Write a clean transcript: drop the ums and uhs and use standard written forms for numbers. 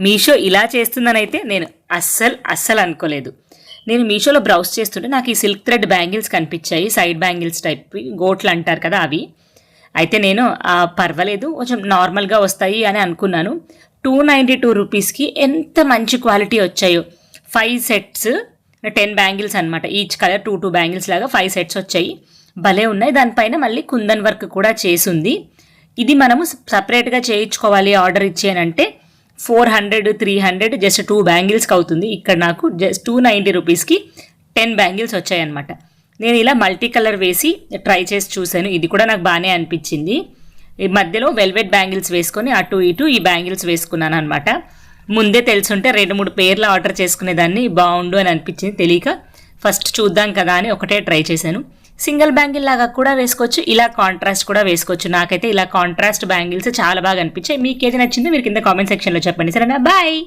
మీషో ఇలా చేస్తుందనైతే నేను అస్సలు అనుకోలేదు. నేను మీషోలో బ్రౌజ్ చేస్తుంటే నాకు ఈ సిల్క్ థ్రెడ్ బ్యాంగిల్స్ కనిపించాయి, సైడ్ బ్యాంగిల్స్ టైప్, గోట్లు అంటారు కదా అవి. అయితే నేను పర్వాలేదు కొంచెం నార్మల్గా వస్తాయి అని అనుకున్నాను. 292 రూపీస్కి ఎంత మంచి క్వాలిటీ వచ్చాయో. 5 సెట్స్ 10 బ్యాంగిల్స్ అనమాట, ఈచ్ కలర్ 2 బ్యాంగిల్స్ లాగా 5 సెట్స్ వచ్చాయి. భలే ఉన్నాయి. దానిపైన మళ్ళీ కుందన్ వర్క్ కూడా చేసుంది. ఇది మనము సపరేట్గా చేయించుకోవాలి ఆర్డర్ ఇచ్చి అని అంటే 400 300 జస్ట్ 2 బ్యాంగిల్స్కి అవుతుంది. ఇక్కడ నాకు జస్ట్ 290 రూపీస్కి 10 బ్యాంగిల్స్ వచ్చాయన్నమాట. నేను ఇలా మల్టీ కలర్ వేసి ట్రై చేసి చూశాను, ఇది కూడా నాకు బాగానే అనిపించింది. ఈ మధ్యలో వెల్వెట్ బ్యాంగిల్స్ వేసుకొని అటు ఇటు ఈ బ్యాంగిల్స్ వేసుకున్నాను అనమాట. ముందే తెలుసుంటే 2-3 పేర్లు ఆర్డర్ చేసుకునేదాన్ని, బాగుండు అని అనిపించింది. తెలియక ఫస్ట్ చూద్దాం కదా అని ఒకటే ట్రై చేశాను. సింగిల్ బ్యాంగిల్ లాగా కూడా వేసుకోవచ్చు, ఇలా కాంట్రాస్ట్ కూడా వేసుకోవచ్చు. నాకైతే ఇలా కాంట్రాస్ట్ బ్యాంగిల్స్ చాలా బాగా అనిపించాయి. మీకు ఏది నచ్చిందో మీరు కింద కామెంట్ సెక్షన్లో చెప్పండి. సరేనా? బాయ్.